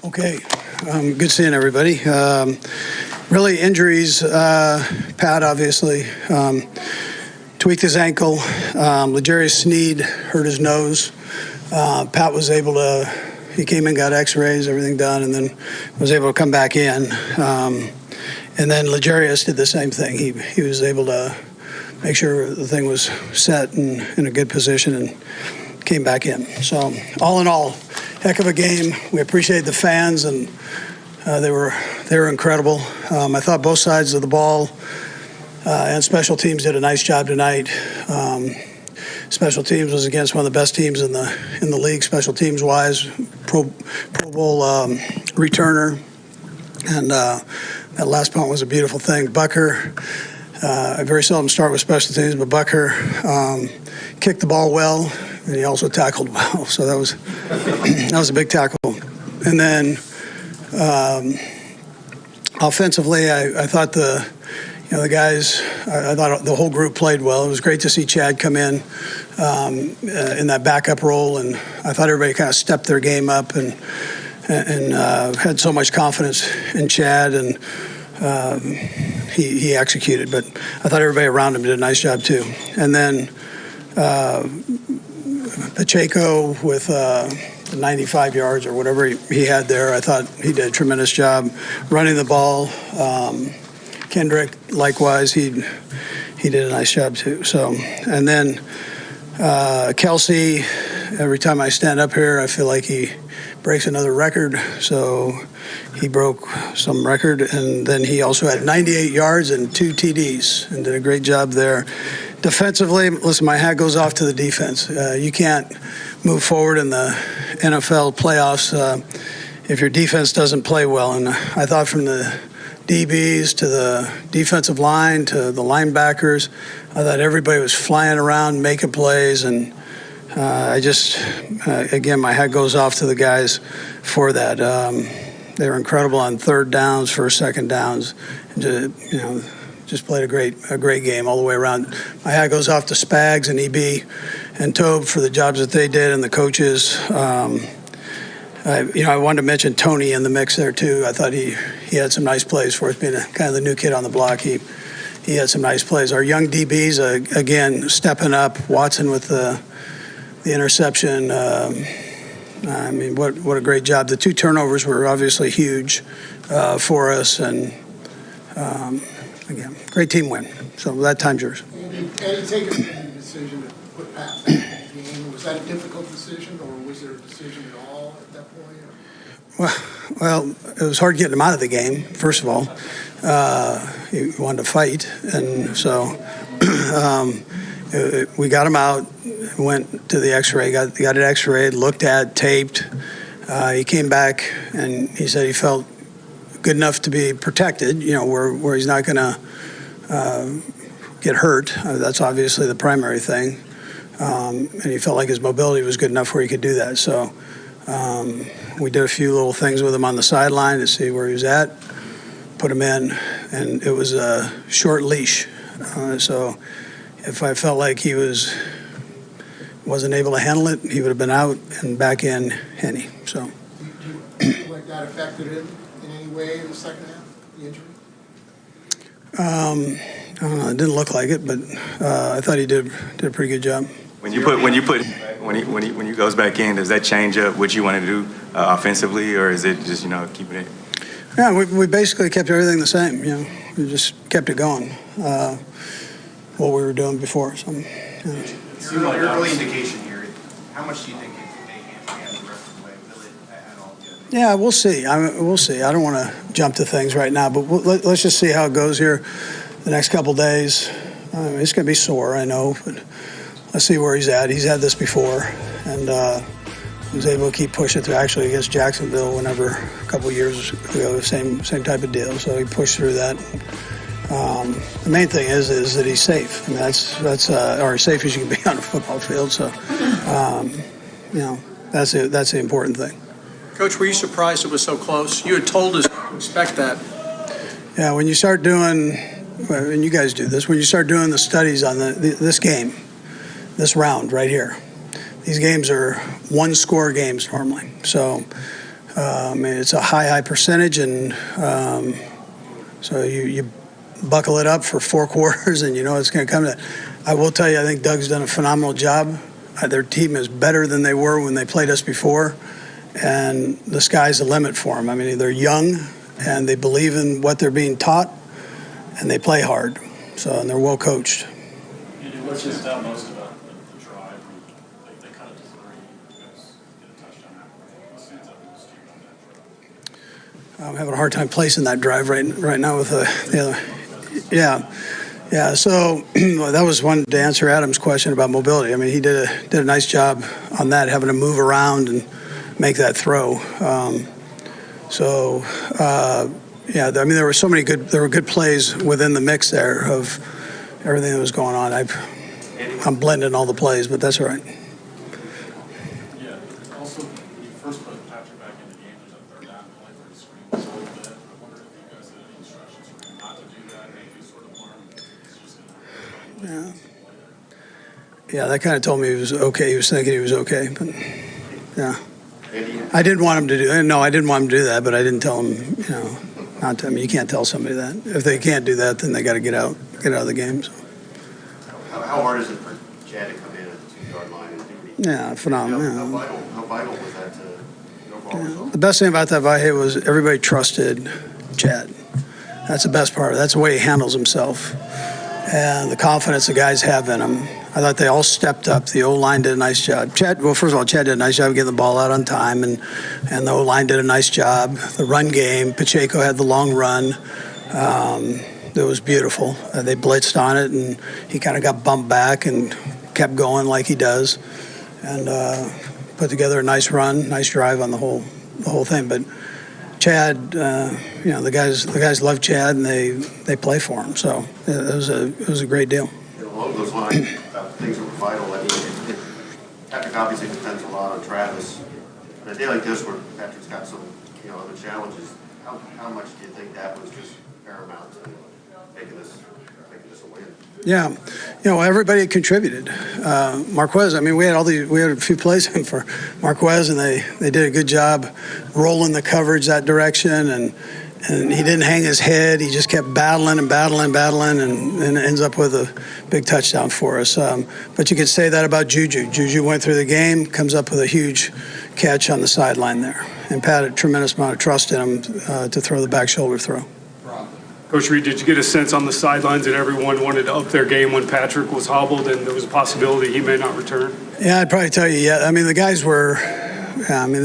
Okay, good seeing everybody. Really injuries, Pat obviously tweaked his ankle. L'Jarius Sneed hurt his nose. Pat was able to, he came in, got x-rays, everything done, and then was able to come back in. And then L'Jarius did the same thing. He was able to make sure the thing was set and in a good position and came back in. So all in all, heck of a game. We appreciate the fans, and they were incredible. I thought both sides of the ball and special teams did a nice job tonight. Special teams was against one of the best teams in the league, special teams wise. Pro Bowl returner, and that last punt was a beautiful thing. Bucker, I very seldom start with special teams, but Bucker kicked the ball well, and he also tackled well. So that was a big tackle. And then offensively, I thought the guys, I thought the whole group played well. It was great to see Chad come in that backup role, and I thought everybody kind of stepped their game up and had so much confidence in Chad, and he executed. But I thought everybody around him did a nice job too. And then Pacheco with 95 yards or whatever he had there, I thought he did a tremendous job running the ball. Kendrick, likewise, he did a nice job too. So, and then Kelsey, every time I stand up here, I feel like he breaks another record. So he broke some record, and then he also had 98 yards and 2 TDs and did a great job there. Defensively, listen, my hat goes off to the defense. You can't move forward in the NFL playoffs if your defense doesn't play well. And I thought from the DBs to the defensive line to the linebackers, I thought everybody was flying around making plays, and again, my hat goes off to the guys for that. They were incredible on third downs, first, second downs, and just played a great game all the way around. My hat goes off to Spags and EB and Tobe for the jobs that they did, and the coaches. I wanted to mention Tony in the mix there too. I thought he had some nice plays for us, being kind of the new kid on the block. He had some nice plays. Our young DBs again stepping up. Watson with the interception. I mean, what a great job. The 2 turnovers were obviously huge for us, and again, great team win. So that time's yours. Andy, taking the decision to put Pat back in the game, was that a difficult decision, or was there a decision at all at that point? Well, it was hard getting him out of the game, first of all. He wanted to fight, and so we got him out, went to the x-ray, got it x-rayed, looked at, taped. He came back, and he said he felt good enough to be protected, where he's not going to get hurt. That's obviously the primary thing. And he felt like his mobility was good enough where he could do that. So we did a few little things with him on the sideline to see where he was at, put him in, and it was a short leash. So if I felt like he wasn't able to handle it, he would have been out and back in Henny. So. Do you feel like that affected him in any way in the second half, the injury? I don't know. It didn't look like it, but I thought he did a pretty good job. When he goes back in, does that change up what you want to do offensively, or is it just keeping it? Yeah, we basically kept everything the same. We just kept it going. What we were doing before. So, Your early indication here. How much do you think it may hamstring the rest of the way? Will it at all? Yeah, we'll see. We'll see. I don't want to jump to things right now, but let's just see how it goes here the next couple days. It's going to be sore, I know, but let's see where he's at. He's had this before, and he was able to keep pushing through. Actually, against Jacksonville, a couple years ago, same type of deal. So he pushed through that. The main thing is that he's safe. I mean, that's or as safe as you can be on a football field. So, that's the important thing. Coach, were you surprised it was so close? You had told us to expect that. Yeah, when you start doing, and you guys do this, when you start doing the studies on this game, this round right here, these games are one-score games normally. So I mean, it's a high percentage, and so you buckle it up for 4 quarters, and you know it's going to come to. I will tell you, I think Doug's done a phenomenal job. Their team is better than they were when they played us before, and the sky's the limit for them. I mean, they're young, and they believe in what they're being taught, and they play hard. So, and they're well coached. What's just out most about the drive? They cut it to 3. You guys get a touchdown after. What stands out most to you on that drive? I'm having a hard time placing that drive right now with the other. Yeah. So that was one to answer Adam's question about mobility. I mean, he did a nice job on that, having to move around and make that throw. Yeah. I mean, there were good plays within the mix there of everything that was going on. I'm blending all the plays, but that's all right. Yeah. Also, when you first put Patrick back in the game, there's a 3rd down play where he screams a little bit. I wonder if you guys had any instructions for him not to do that. Maybe you sort of learned he's just going to. Yeah, that kind of told me he was okay. He was thinking he was okay, but yeah. I didn't want him to do. No, I didn't want him to do that, but I didn't tell him. You know, not to. I mean, you can't tell somebody that. If they can't do that, then they got to get out of the game. So. How hard is it for Chad to come in at the 2-yard line and do? Yeah, phenomenal. How vital was that to overall result? The best thing about that Vahe was everybody trusted Chad. That's the best part. That's the way he handles himself, and the confidence the guys have in him. I thought they all stepped up. The O-line did a nice job. Chad did a nice job getting the ball out on time, and the O-line did a nice job. The run game, Pacheco had the long run. It was beautiful. They blitzed on it, and he kind of got bumped back and kept going like he does, and put together a nice run, nice drive on the whole thing. But Chad, you know, the guys love Chad, and they play for him. So it was a great deal. Along those lines, things that were vital. I mean, Patrick obviously depends a lot on Travis. On a day like this, where Patrick's got some, you know, other challenges, how much do you think that was just paramount to making this a win? Yeah, you know, everybody contributed. Marquez, I mean, we had a few plays in for Marquez, and they did a good job rolling the coverage that direction, and he didn't hang his head. He just kept battling, and ends up with a big touchdown for us. But you could say that about Juju. Juju went through the game, comes up with a huge catch on the sideline there, and Pat had a tremendous amount of trust in him to throw the back shoulder throw. Coach Reed, did you get a sense on the sidelines that everyone wanted to up their game when Patrick was hobbled and there was a possibility he may not return? Yeah, I'd probably tell you, yeah. I mean, the guys were, I mean,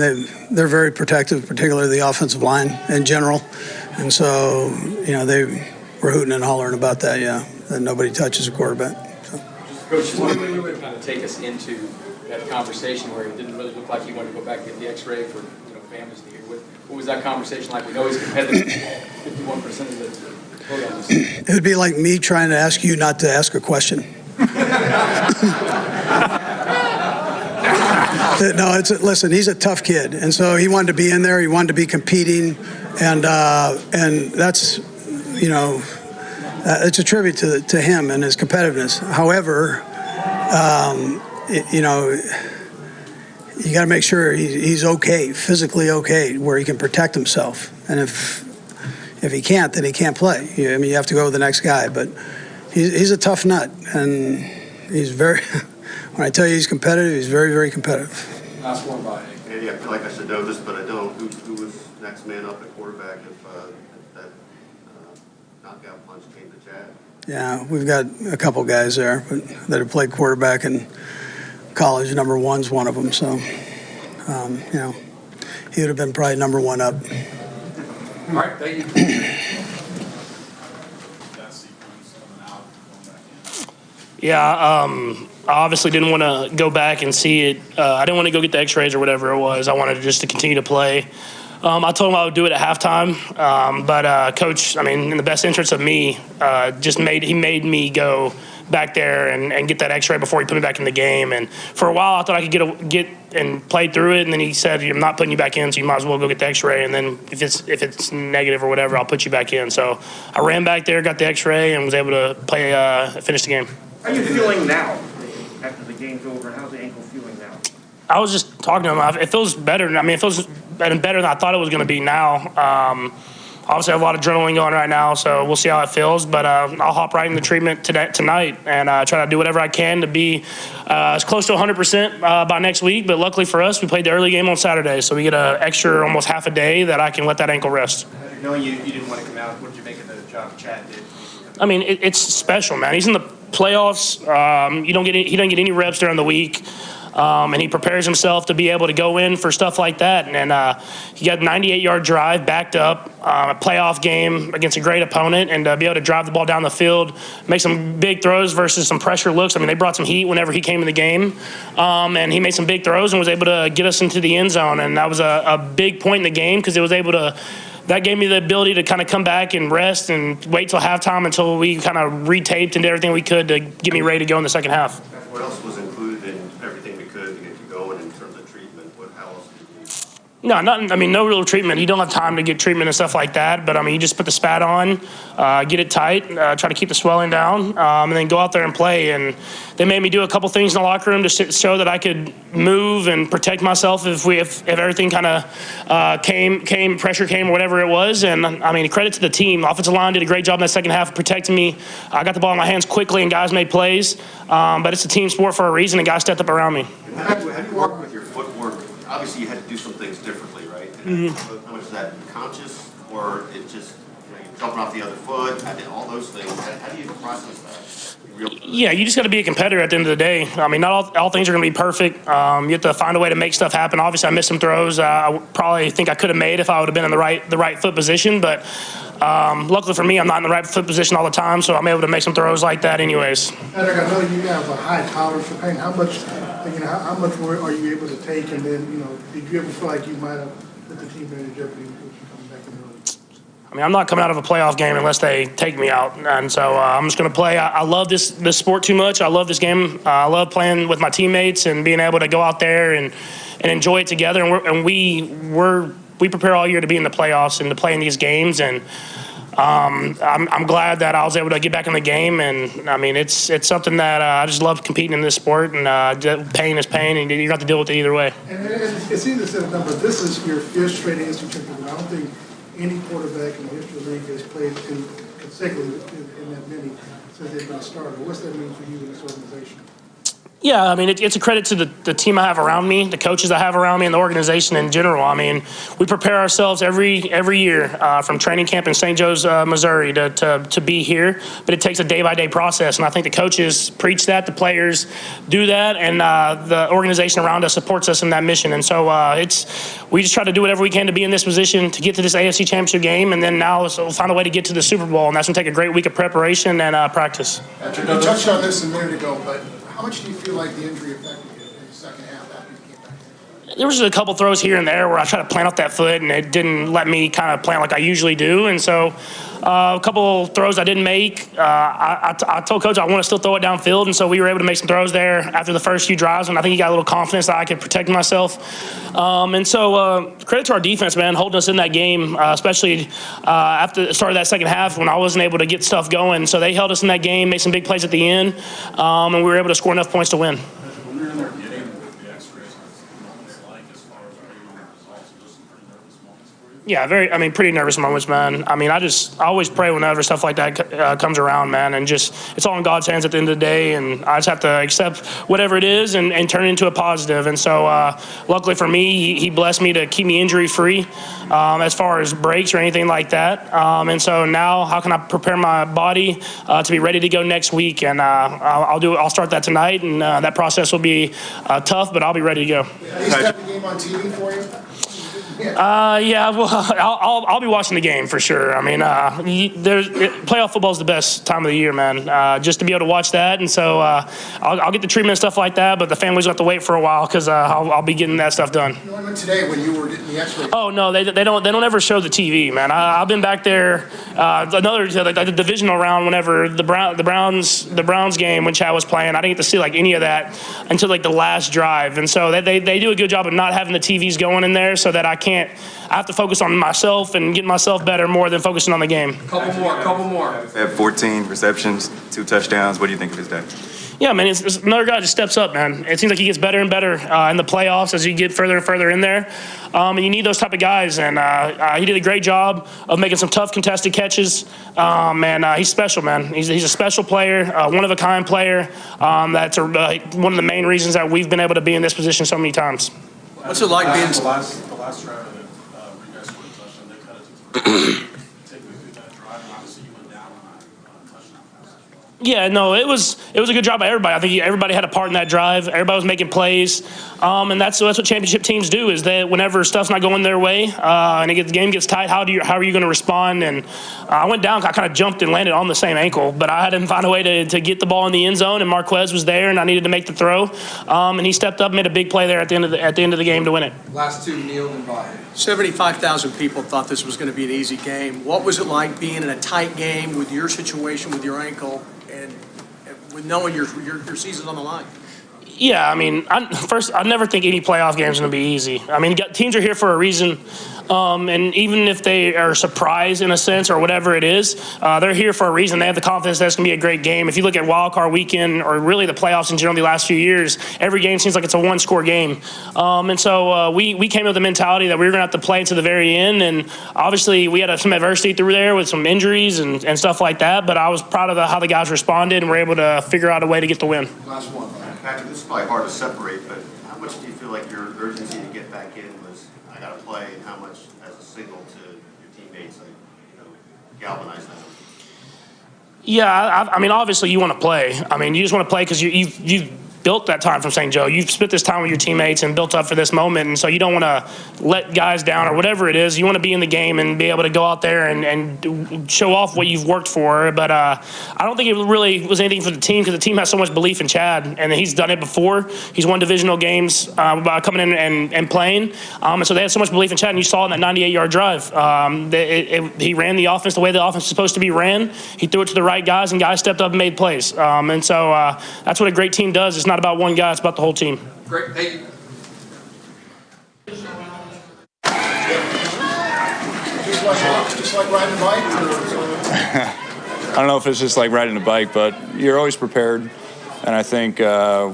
they're very protective, particularly the offensive line in general. And so, you know, they were hooting and hollering about that, yeah, that nobody touches a quarterback. So. Coach, what would kind of take us into that conversation where it didn't really look like he wanted to go back and get the X-ray for, you know, families to hear? What was that conversation like? We know he's competitive, 51% of the programs. It would be like me trying to ask you not to ask a question. No, listen, he's a tough kid, and so he wanted to be in there. He wanted to be competing, and that's, you know, it's a tribute to him and his competitiveness. However, you know, you got to make sure he's okay, physically okay, where he can protect himself. And if he can't, then he can't play. I mean, you have to go with the next guy. But he's a tough nut, and he's very. When I tell you he's competitive, he's very, very competitive. Last one by. Andy, I feel like I should know this, but I don't. Who was next man up at quarterback if that knockout punch came to Chad? Yeah, we've got a couple guys there that have played quarterback in college. Number one's one of them, so you know, he would have been probably number one up. All right, thank you. Yeah, I obviously didn't want to go back and see it. I didn't want to go get the X-rays or whatever it was. I wanted just to continue to play. I told him I would do it at halftime, but Coach, I mean, in the best interest of me, he made me go back there and get that X-ray before he put me back in the game. And for a while, I thought I could get and play through it. And then he said, "I'm not putting you back in, so you might as well go get the X-ray. And then if it's negative or whatever, I'll put you back in." So I ran back there, got the X-ray, and was able to finish the game. How are you feeling now after the game's over? How's the ankle feeling now? I was just talking to him. It feels better. I mean, it feels better than I thought it was going to be now. Obviously, I have a lot of adrenaline going right now, so we'll see how it feels. But I'll hop right in the treatment tonight and try to do whatever I can to be as close to 100% by next week. But luckily for us, we played the early game on Saturday, so we get an extra almost half a day that I can let that ankle rest. Knowing you didn't want to come out, what did you make of the job Chad did? I mean, it's special, man. He's in the playoffs. He doesn't get any reps during the week. And he prepares himself to be able to go in for stuff like that. And he got a 98-yard drive backed up, a playoff game against a great opponent, and be able to drive the ball down the field, make some big throws versus some pressure looks. I mean, they brought some heat whenever he came in the game, and he made some big throws and was able to get us into the end zone. And that was a big point in the game because it was able to – that gave me the ability to kind of come back and rest and wait till halftime until we kind of retaped and did everything we could to get me ready to go in the second half. What else was included in everything we could to get you going in terms of treatment? How else did you? No, nothing. I mean, no real treatment. You don't have time to get treatment and stuff like that. But I mean, you just put the spat on, get it tight, try to keep the swelling down, and then go out there and play. And they made me do a couple things in the locker room to show that I could move and protect myself if everything kind of pressure came or whatever it was. And I mean, credit to the team. The offensive line did a great job in that second half of protecting me. I got the ball in my hands quickly and guys made plays. But it's a team sport for a reason, and guys stepped up around me. How do you work with your footwork? Obviously, you had to do some things differently, right? How much is that conscious, or it just you're jumping off the other foot? All those things. How do you process that? Yeah, you just got to be a competitor at the end of the day. I mean, not all things are going to be perfect. You have to find a way to make stuff happen. Obviously, I missed some throws. I probably think I could have made if I would have been in the right foot position. But luckily for me, I'm not in the right foot position all the time, so I'm able to make some throws like that anyways. Patrick, I know you have a high tolerance for pain. How much more are you able to take? And then, did you ever feel like you might have put the team in jeopardy with you coming back in early? I mean, I'm not coming out of a playoff game unless they take me out, and so I'm just going to play. I love this sport too much. I love this game. I love playing with my teammates and being able to go out there and enjoy it together. And we prepare all year to be in the playoffs and to play in these games. And I'm glad that I was able to get back in the game. And I mean, it's something that I just love competing in this sport. And pain is pain, and you have to deal with it either way. And it's easy to say the number. This is your fifth straight ASC championship. I don't think any quarterback in the history of the league has played consecutively in that many since they've been started. What's that mean for you in this organization? Yeah, I mean, it's a credit to the team I have around me, the coaches I have around me, and the organization in general. I mean, we prepare ourselves every year from training camp in St. Joe's, Missouri to be here, but it takes a day-by-day process, and I think the coaches preach that, the players do that, and the organization around us supports us in that mission. And so we just try to do whatever we can to be in this position to get to this AFC Championship game, and then now we'll find a way to get to the Super Bowl, and that's going to take a great week of preparation and practice. Patrick, you touched on this a minute ago, but how much do you feel like the injury affected you in the second half after you came back? There was just a couple throws here and there where I tried to plant off that foot, and it didn't let me kind of plant like I usually do. And so a couple throws I didn't make. I told Coach I want to still throw it downfield, and so we were able to make some throws there after the first few drives, and I think he got a little confidence that I could protect myself. And so credit to our defense, man, holding us in that game, especially after the start of that second half when I wasn't able to get stuff going. So they held us in that game, made some big plays at the end, and we were able to score enough points to win. When you're in there getting the X-rays, what it's like as far as are you results, just some pretty nervous moments for you? Yeah, pretty nervous moments, man. I mean, I always pray whenever stuff like that comes around, man, and just it's all in God's hands at the end of the day, and I just have to accept whatever it is and turn it into a positive. And so luckily for me, he blessed me to keep me injury-free as far as breaks or anything like that. And so now how can I prepare my body to be ready to go next week? And I'll start that tonight, and that process will be tough, but I'll be ready to go. Is that the game on TV for you? Yeah, well, I'll be watching the game for sure. I mean, playoff football is the best time of the year, man. Just to be able to watch that, and so I'll get the treatment and stuff like that. But the families will have to wait for a while because I'll be getting that stuff done. Today, when you were getting the X-ray. Oh no, they don't ever show the TV, man. I've been back there the divisional round whenever the Browns game when Chad was playing. I didn't get to see like any of that until like the last drive, and so they do a good job of not having the TVs going in there so that I have to focus on myself and getting myself better more than focusing on the game. Couple more. They have 14 receptions, 2 touchdowns. What do you think of his day? Yeah, man, it's another guy just steps up, man. It seems like he gets better and better in the playoffs as you get further and further in there. And you need those type of guys, and he did a great job of making some tough contested catches. And he's special, man. He's a special player, one-of-a-kind player. That's one of the main reasons that we've been able to be in this position so many times. What's it like being? The last drive that you guys scored a touchdown, they cut it to 3. Take me through that drive, and obviously you went down on a touchdown pass as well. Yeah, no, it was a good job by everybody. I think everybody had a part in that drive. Everybody was making plays, and that's what championship teams do. Is that whenever stuff's not going their way and the game gets tight, how are you going to respond? And I went down, I kind of jumped and landed on the same ankle, but I had to find a way to get the ball in the end zone. And Marquez was there, and I needed to make the throw, and he stepped up, and made a big play there at the end of the game to win it. Last two, kneeled and bought. 75,000 people thought this was going to be an easy game. What was it like being in a tight game with your situation with your ankle and with knowing your season's on the line? Yeah, I mean, I never think any playoff game is going to be easy. I mean, teams are here for a reason, and even if they are surprised in a sense or whatever it is, they're here for a reason. They have the confidence that it's going to be a great game. If you look at wild card weekend or really the playoffs in general the last few years, every game seems like it's a one-score game. And so we came with the mentality that we were going to have to play to the very end, and obviously we had some adversity through there with some injuries and stuff like that, but I was proud of how the guys responded and were able to figure out a way to get the win. Last one. Patrick, this is probably hard to separate, but how much do you feel like your urgency to get back in was, I got to play, and how much as a signal to your teammates, like, galvanize them? Yeah, I mean, obviously you want to play. I mean, you just want to play because you've built that time from St. Joe. You've spent this time with your teammates and built up for this moment, and so you don't want to let guys down or whatever it is. You want to be in the game and be able to go out there and show off what you've worked for. But I don't think it really was anything for the team because the team has so much belief in Chad, and he's done it before. He's won divisional games by coming in and playing, and so they had so much belief in Chad, and you saw in that 98-yard drive. He ran the offense the way the offense is supposed to be ran. He threw it to the right guys, and guys stepped up and made plays. And so that's what a great team does. It's not about one guy, it's about the whole team. Great, thank you. Just like riding a bike? I don't know if it's just like riding a bike, but you're always prepared. And I think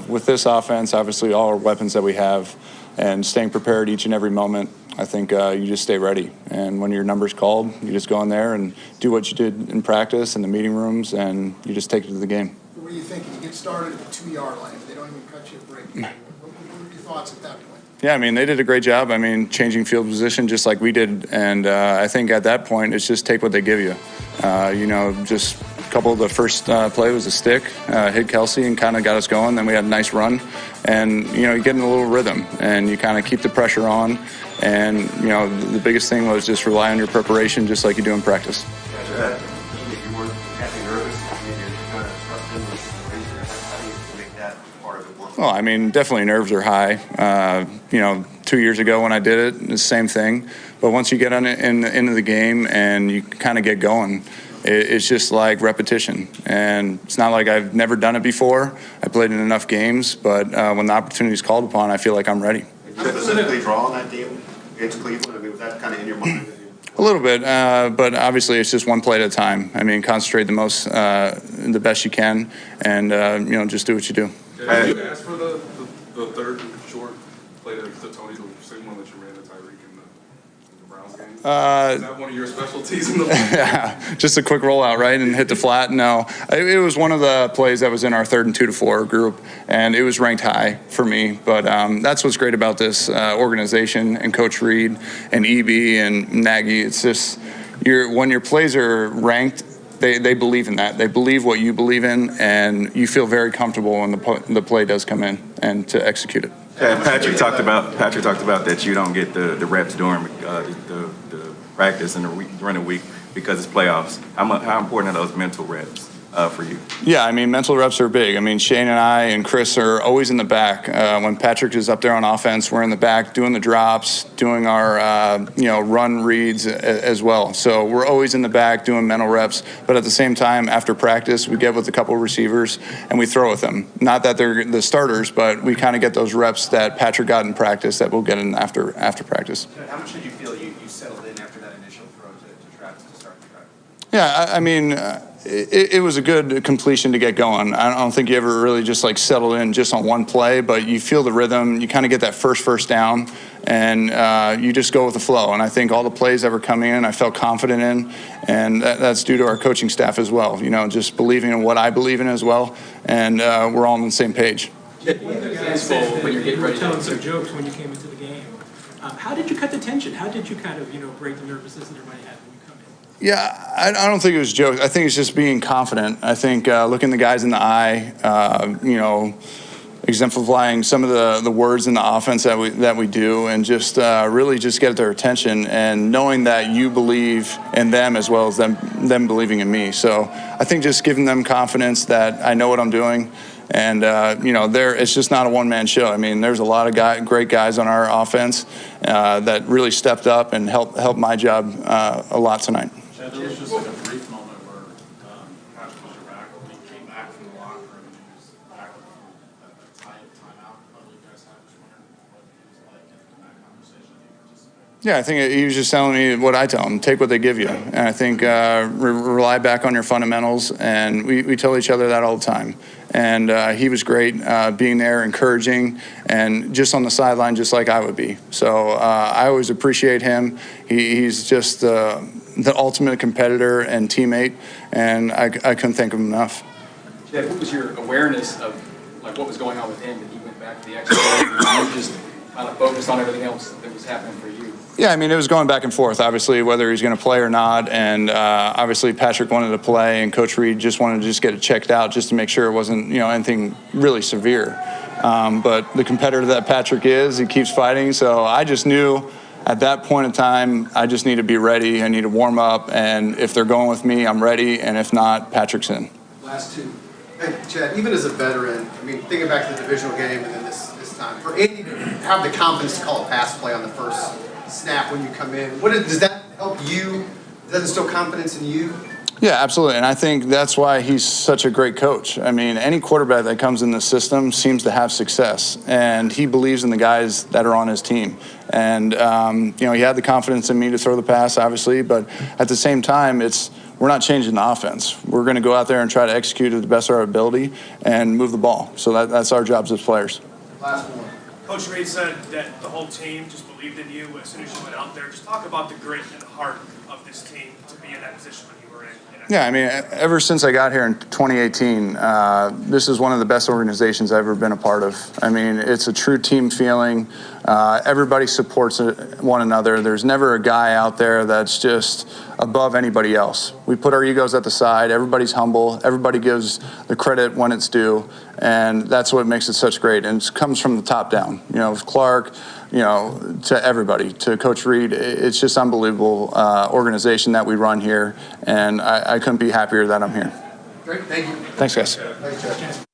with this offense, obviously all our weapons that we have, and staying prepared each and every moment, I think you just stay ready. And when your number's called, you just go in there and do what you did in practice in the meeting rooms, and you just take it to the game. What do you think? You get started at the 2-yard line. They don't even cut you a break. What were your thoughts at that point? Yeah, I mean, they did a great job. I mean, changing field position just like we did. And I think at that point, it's just take what they give you. Just a couple of the first play was a stick, hit Kelsey and kind of got us going. Then we had a nice run. And, you get in a little rhythm and you kind of keep the pressure on. And, the biggest thing was just rely on your preparation just like you do in practice. After that, if you weren't happy nervous, you're kind of trusting how do you make that part of it work? Well, I mean, definitely nerves are high. 2 years ago when I did it, it's the same thing. But once you get into the game and you kind of get going, it's just like repetition. And it's not like I've never done it before. I played in enough games, but when the opportunity is called upon, I feel like I'm ready. Did you specifically draw on that game against Cleveland? I mean, was that kind of in your mind? A little bit, but obviously it's just one play at a time. I mean, concentrate the best you can, and just do what you do. Did you ask for the third short play to Tony, the same one that you ran to Tyreek in the Browns game? Is that one of your specialties in the Yeah, just a quick rollout, right, and hit the flat. No, it was one of the plays that was in our 3rd and 2 to 4 group, and it was ranked high for me. But that's what's great about this organization and Coach Reed and EB and Nagy. It's just when your plays are ranked, they believe in that. They believe what you believe in, and you feel very comfortable when the play does come in and to execute it. Patrick talked about that you don't get the reps during the practice and during the week because it's playoffs. How important are those mental reps for you? Yeah, I mean, mental reps are big. I mean, Shane and I and Chris are always in the back. When Patrick is up there on offense, we're in the back doing the drops, doing our run reads as well. So we're always in the back doing mental reps. But at the same time, after practice, we get with a couple of receivers and we throw with them. Not that they're the starters, but we kind of get those reps that Patrick got in practice that we'll get in after practice. How much did you feel you settled in after that initial throw to Travis to start the drive? Yeah, I mean, it was a good completion to get going. I don't think you ever really just like settle in just on one play, but you feel the rhythm. You kind of get that first down, and you just go with the flow. And I think all the plays that were coming in, I felt confident in, and that's due to our coaching staff as well. You know, just believing in what I believe in as well, and we're all on the same page. When you're getting ready to telling some jokes when you came into the game. How did you cut the tension? How did you kind of, break the nervousness that everybody had when you come in? Yeah, I don't think it was jokes. I think it's just being confident. I think looking the guys in the eye, exemplifying some of the words in the offense that we do, and just really just get their attention, and knowing that you believe in them as well as them believing in me. So I think just giving them confidence that I know what I'm doing. And, it's just not a one-man show. I mean, there's a lot of great guys on our offense that really stepped up and helped my job a lot tonight. Chad, there was just like a brief moment where Patrick was your back, when he came back from the locker room and he was back with a timeout level you guys had. Just wondering what he was like in that conversation that you participated in. Yeah, I think he was just telling me what I tell him, take what they give you. And I think rely back on your fundamentals, and we tell each other that all the time. And he was great being there, encouraging, and just on the sideline just like I would be. So I always appreciate him. He's just the ultimate competitor and teammate, and I couldn't thank him enough. Jeff, what was your awareness of like what was going on with him, that he went back to the X-ray and you just kind of focused on everything else that was happening for you? Yeah, I mean, it was going back and forth, obviously, whether he's going to play or not. And obviously, Patrick wanted to play, and Coach Reed just wanted to just get it checked out just to make sure it wasn't, anything really severe. But the competitor that Patrick is, he keeps fighting. So I just knew at that point in time, I just need to be ready. I need to warm up. And if they're going with me, I'm ready. And if not, Patrick's in. Last two. Hey, Chad, even as a veteran, I mean, thinking back to the divisional game and then this time, for Andy to have the confidence to call a pass play on the first snap when you come in, does that help you? Does that instill confidence in you? Yeah, absolutely. And I think that's why he's such a great coach. I mean, any quarterback that comes in the system seems to have success, and he believes in the guys that are on his team. And, he had the confidence in me to throw the pass, obviously, but at the same time, we're not changing the offense. We're going to go out there and try to execute to the best of our ability and move the ball. So that's our jobs as players. Last one. Coach Reed said that the whole team just believed in you as soon as you went out there. Just talk about the grit and heart of this team to be in that position when you were in. Yeah, I mean, ever since I got here in 2018, this is one of the best organizations I've ever been a part of. I mean, it's a true team feeling. Everybody supports one another. There's never a guy out there that's just above anybody else. We put our egos at the side. Everybody's humble. Everybody gives the credit when it's due, and that's what makes it such great. And it comes from the top down. Clark, to everybody, to Coach Reed. It's just unbelievable organization that we run here, and I couldn't be happier that I'm here. Great, thank you. Thanks, guys. Thanks, Chad.